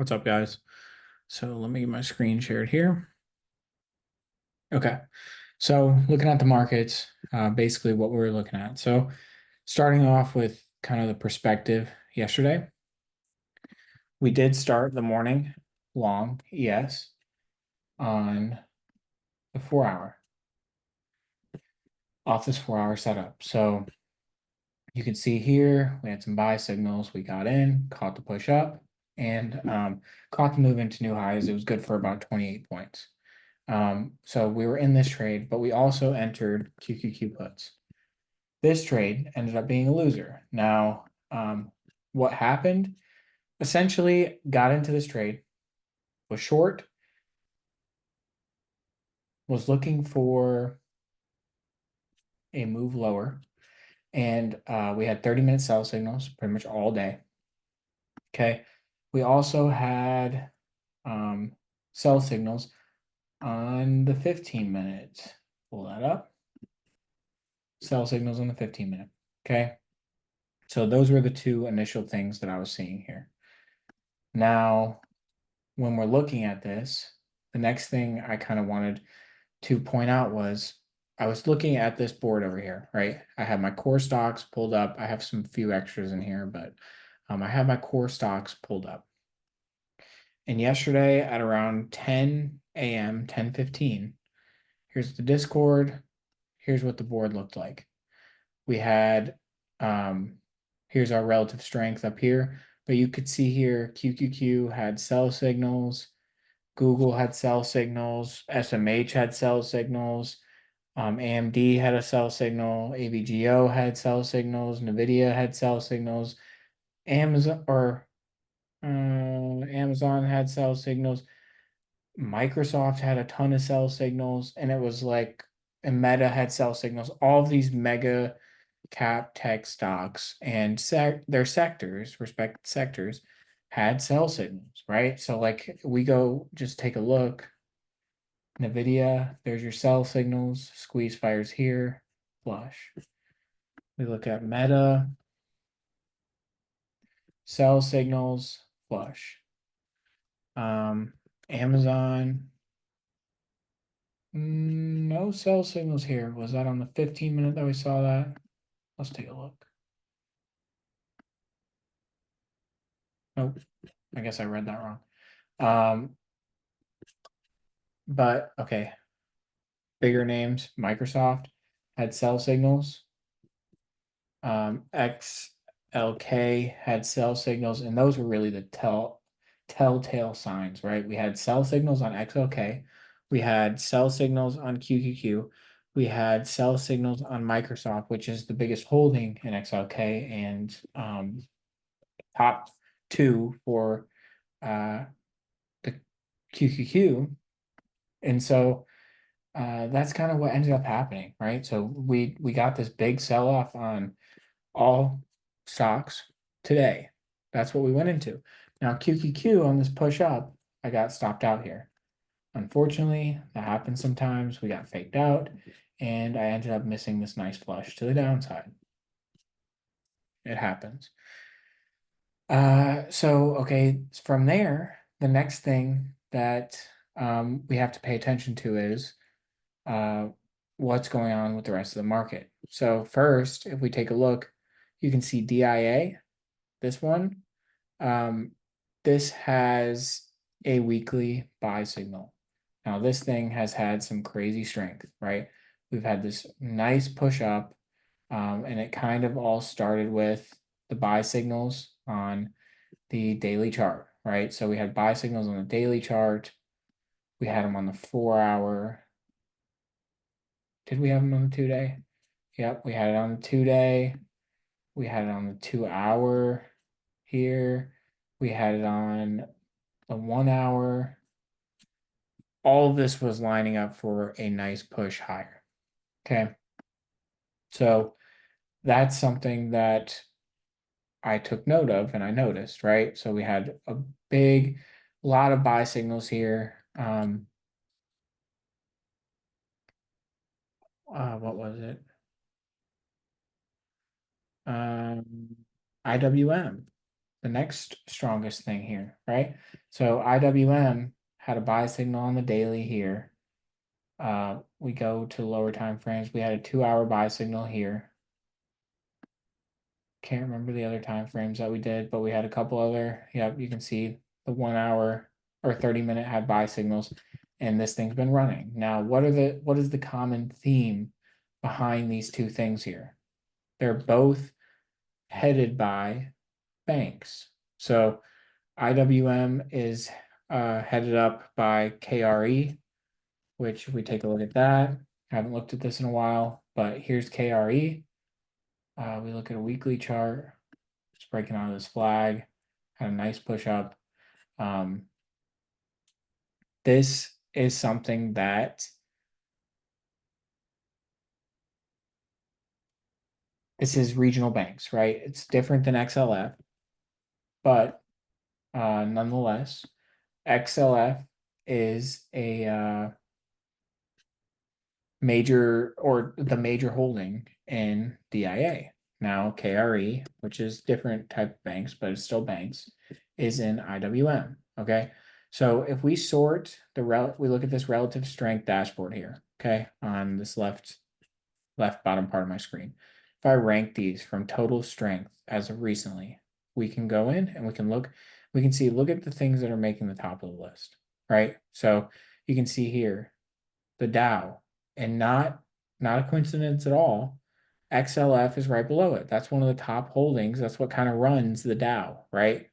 What's up, guys? So let me get my screen shared here. Okay. So looking at the markets, basically what we were looking at. So starting off with kind of the perspective yesterday, we did start the morning long ES on the 4 hour off this 4 hour setup. So you can see here we had some buy signals. We got in, caught the push up, and caught the move into new highs. It was good for about 28 points. So we were in this trade, but we also entered QQQ puts. This trade ended up being a loser. Now, what happened? Essentially, got into this trade, was short, was looking for a move lower, and we had 30-minute sell signals pretty much all day. Okay. We also had sell signals on the 15-minute. Pull that up. Sell signals on the 15-minute. Okay. So those were the two initial things that I was seeing here. Now, when we're looking at this, the next thing I kind of wanted to point out was I was looking at this board over here, right? I have my core stocks pulled up. I have some few extras in here, but I have my core stocks pulled up. And yesterday at around 10 a.m., 10:15, here's the Discord. Here's what the board looked like. We had here's our relative strength up here, but you could see here QQQ had sell signals, Google had sell signals, SMH had sell signals, AMD had a sell signal, AVGO had sell signals, Nvidia had sell signals, Amazon had sell signals, Microsoft had a ton of sell signals, and it was like, and Meta had sell signals. All of these mega cap tech stocks and their sectors, respected sectors, had sell signals, right? So like we go just take a look. Nvidia, there's your sell signals. Squeeze fires here, flush. We look at Meta, sell signals, flush. Amazon, no sell signals here. Was that on the 15-minute that we saw that? Let's take a look. Nope. I guess I read that wrong. But okay. Bigger names, Microsoft had sell signals. XLK had sell signals, and those were really the telltale signs, right? We had sell signals on XLK, we had sell signals on QQQ, we had sell signals on Microsoft, which is the biggest holding in XLK and top two for the QQQ. And so that's kind of what ended up happening, right? So we got this big sell-off on all stocks today. That's what we went into. Now QQQ on this push up, I got stopped out here. Unfortunately, that happens sometimes. We got faked out, and I ended up missing this nice flush to the downside. It happens. So okay, from there, the next thing that we have to pay attention to is what's going on with the rest of the market. So first, if we take a look, you can see DIA, this one. This has a weekly buy signal. Now, this thing has had some crazy strength, right? We've had this nice push up, and it kind of all started with the buy signals on the daily chart, right? So we had buy signals on the daily chart. We had them on the 4 hour. Did we have them on the 2 day? Yep, we had it on the 2 day. We had it on the 2 hour here. We had it on the 1 hour. All of this was lining up for a nice push higher. Okay. So that's something that I took note of and I noticed, right? So we had a big lot of buy signals here. What was it? IWM. the next strongest thing here, right? So IWM had a buy signal on the daily here. We go to lower time frames. We had a 2-hour buy signal here. Can't remember the other time frames that we did, but we had a couple other. Yep, you can see the 1 hour or 30-minute had buy signals, and this thing's been running. Now, what is the common theme behind these two things here? They're both headed by banks. So IWM is headed up by KRE, which if we take a look at that, I haven't looked at this in a while, but here's KRE. We look at a weekly chart, just breaking out of this flag, had a nice push up. This is something that this is regional banks, right? It's different than XLF, but nonetheless, XLF is a major or the major holding in DIA. Now KRE, which is different type of banks, but it's still banks, is in IWM. Okay. So if we sort we look at this relative strength dashboard here, okay, on this left bottom part of my screen. If I rank these from total strength as of recently, we can go in and we can see, look at the things that are making the top of the list, right? So you can see here the Dow, and not a coincidence at all. XLF is right below it. That's one of the top holdings. That's what kind of runs the Dow, right?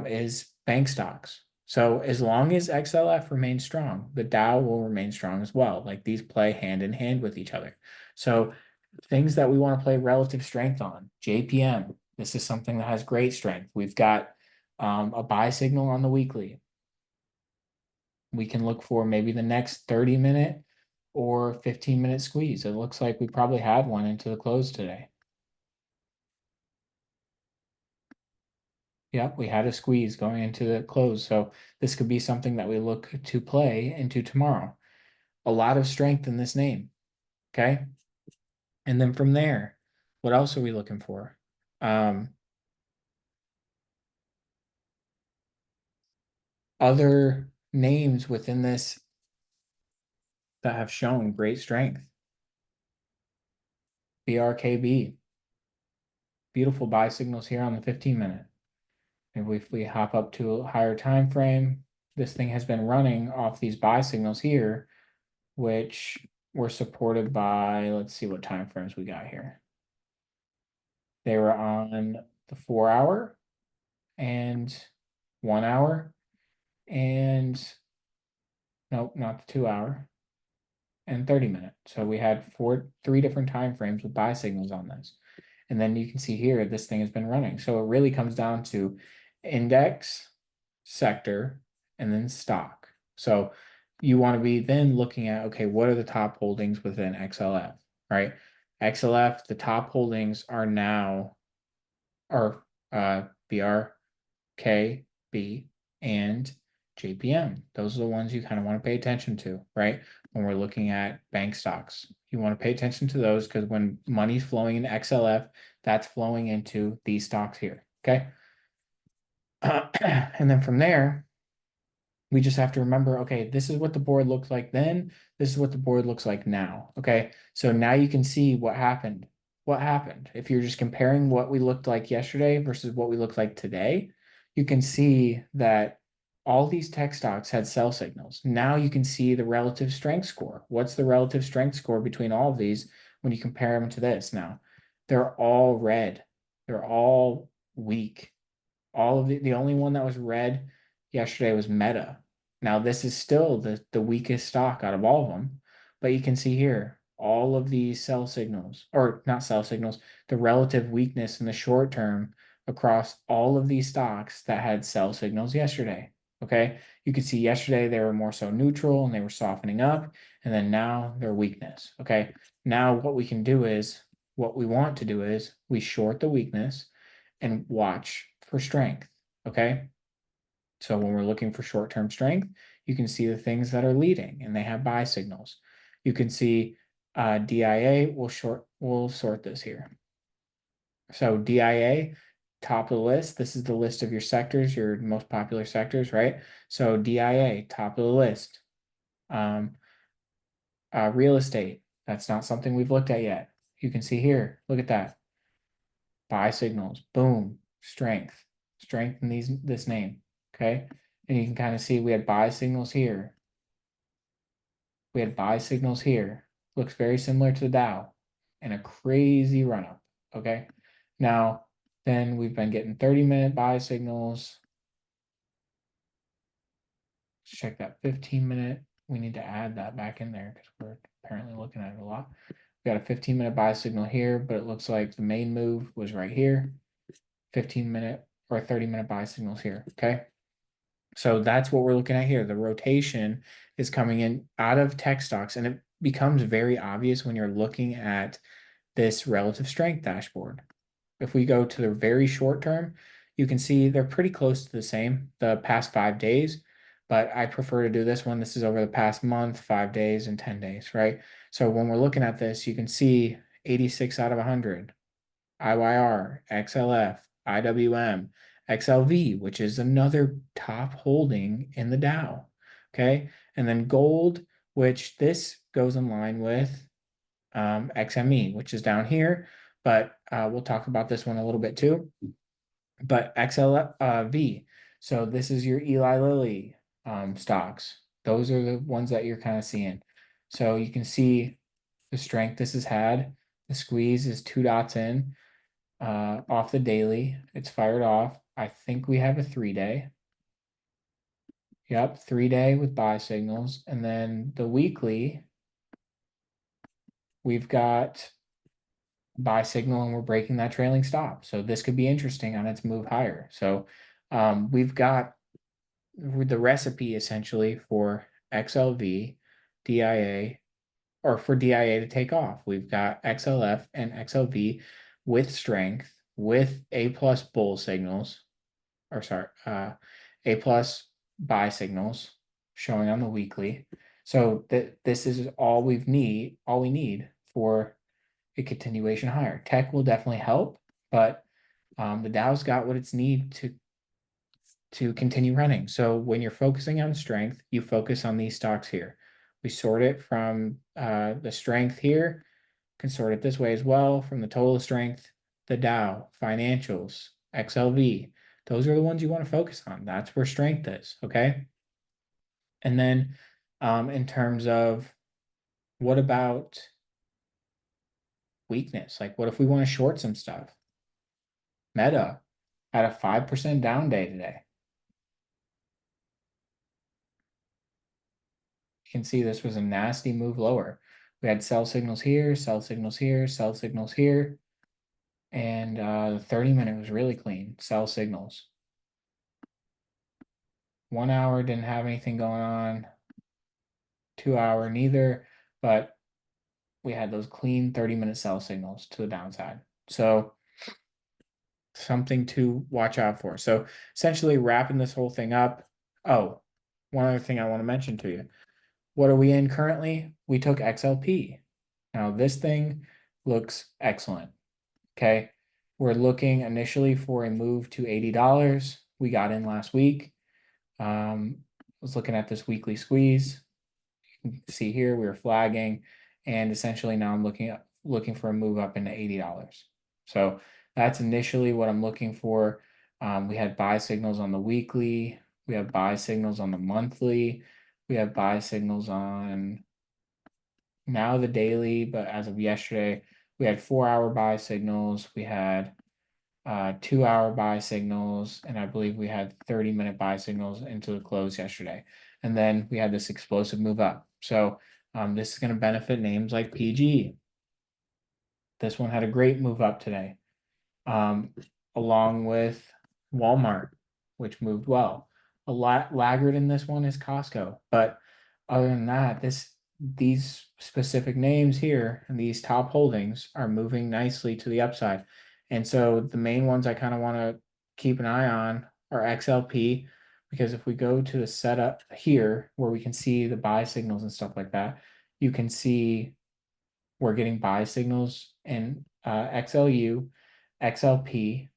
Is bank stocks. So as long as XLF remains strong, the Dow will remain strong as well. Like these play hand in hand with each other. So things that we want to play relative strength on, JPM. This is something that has great strength. We've got a buy signal on the weekly. We can look for maybe the next 30-minute or 15-minute squeeze. It looks like we probably had one into the close today. Yep, we had a squeeze going into the close. So this could be something that we look to play into tomorrow. A lot of strength in this name. Okay. And then from there, what else are we looking for? Other names within this that have shown great strength. BRKB. Beautiful buy signals here on the 15-minute. And if we hop up to a higher time frame, this thing has been running off these buy signals here, which were supported by, let's see what time frames we got here. They were on the 4-hour and 1 hour, and nope, not the 2-hour, and 30-minute. So we had three different time frames with buy signals on this. And then you can see here, this thing has been running. So it really comes down to index, sector, and then stock. So you want to be then looking at, okay, what are the top holdings within XLF, right? XLF, the top holdings are now BRK, B, and JPM. Those are the ones you kind of want to pay attention to, right? When we're looking at bank stocks, you want to pay attention to those because when money's flowing into XLF, that's flowing into these stocks here, okay? And then from there, we just have to remember, okay, this is what the board looked like then. This is what the board looks like now, okay? So now you can see what happened. What happened? If you're just comparing what we looked like yesterday versus what we look like today, you can see that all these tech stocks had sell signals. Now you can see the relative strength score. What's the relative strength score between all of these when you compare them to this now? They're all red. They're all weak. All of the only one that was red yesterday was Meta. Now this is still the weakest stock out of all of them, but you can see here all of these sell signals, or not sell signals, the relative weakness in the short term across all of these stocks that had sell signals yesterday. Okay, you could see yesterday they were more so neutral and they were softening up, and then now they're weakness. Okay, now what we can do is what we want to do is we short the weakness and watch for strength. Okay, so when we're looking for short-term strength, you can see the things that are leading and they have buy signals. You can see DIA will sort this here. So DIA top of the list. This is the list of your sectors, your most popular sectors, right? So DIA, top of the list. Real estate, that's not something we've looked at yet. You can see here, look at that. Buy signals, boom, strength in this name, okay? And you can kind of see we had buy signals here. We had buy signals here. Looks very similar to the Dow and a crazy run up, okay? Now, then we've been getting 30-minute buy signals. Let's check that 15-minute. We need to add that back in there because we're apparently looking at it a lot. We got a 15-minute buy signal here, but it looks like the main move was right here. 15-minute or 30-minute buy signals here, okay? So that's what we're looking at here. The rotation is coming in out of tech stocks, and it becomes very obvious when you're looking at this relative strength dashboard. If we go to the very short term, you can see they're pretty close to the same the past 5 days, but I prefer to do this one. This is over the past month, 5 days, and 10 days, right? So when we're looking at this, you can see 86 out of 100, IYR, XLF, IWM, XLV, which is another top holding in the Dow. Okay. And then gold, which this goes in line with XME, which is down here. But we'll talk about this one a little bit too. But XLV, so this is your Eli Lilly stocks. Those are the ones that you're kind of seeing. So you can see the strength this has had. The squeeze is 2 dots in off the daily. It's fired off. I think we have a 3-day. Yep, 3-day with buy signals. And then the weekly, we've got buy signal and we're breaking that trailing stop. So this could be interesting on its move higher. So we've got the recipe essentially for XLV, DIA, or for DIA to take off. We've got XLF and XLV with strength, with A plus bull signals, or sorry, A plus buy signals showing on the weekly. So that this is all we need for a continuation higher. Tech will definitely help, but the Dow's got what it's need to continue running. So when you're focusing on strength, you focus on these stocks here. We sort it from the strength here, can sort it this way as well from the total strength, the Dow, financials, XLV. Those are the ones you want to focus on. That's where strength is, okay? And then in terms of what about weakness? Like what if we want to short some stuff? Meta had a 5% down day today. You can see this was a nasty move lower. We had sell signals here, sell signals here, sell signals here. And the 30-minute was really clean, sell signals. 1 hour didn't have anything going on. 2 hour neither, but we had those clean 30-minute sell signals to the downside. So something to watch out for. So essentially wrapping this whole thing up. Oh, one other thing I want to mention to you. What are we in currently? We took XLP. Now this thing looks excellent. Okay. We're looking initially for a move to $80. We got in last week. Was looking at this weekly squeeze. You can see here we were flagging, and essentially now I'm looking for a move up into $80. So that's initially what I'm looking for. We had buy signals on the weekly. We have buy signals on the monthly. We have buy signals on now the daily, but as of yesterday, we had 4-hour buy signals. We had 2-hour buy signals, and I believe we had 30-minute buy signals into the close yesterday. And then we had this explosive move up. So this is going to benefit names like PG. This one had a great move up today, along with Walmart, which moved well. A laggard in this one is Costco, but other than that, these specific names here and these top holdings are moving nicely to the upside. And so the main ones I kind of want to keep an eye on are XLP, because if we go to the setup here where we can see the buy signals and stuff like that, you can see we're getting buy signals in XLU, XLP,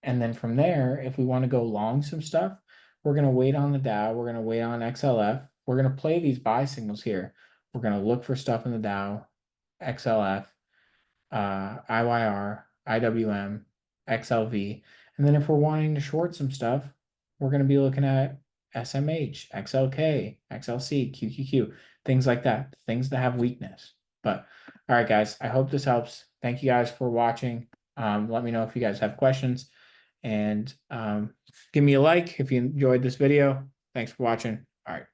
And then from there, if we want to go long some stuff, we're going to wait on the Dow. We're going to wait on XLF. We're going to play these buy signals here. We're going to look for stuff in the Dow, XLF, IYR, IWM, XLV. And then if we're wanting to short some stuff, we're going to be looking at SMH, XLK, XLC, QQQ, things like that, things that have weakness. But all right, guys, I hope this helps. Thank you guys for watching. Let me know if you guys have questions, and give me a like if you enjoyed this video. Thanks for watching. All right.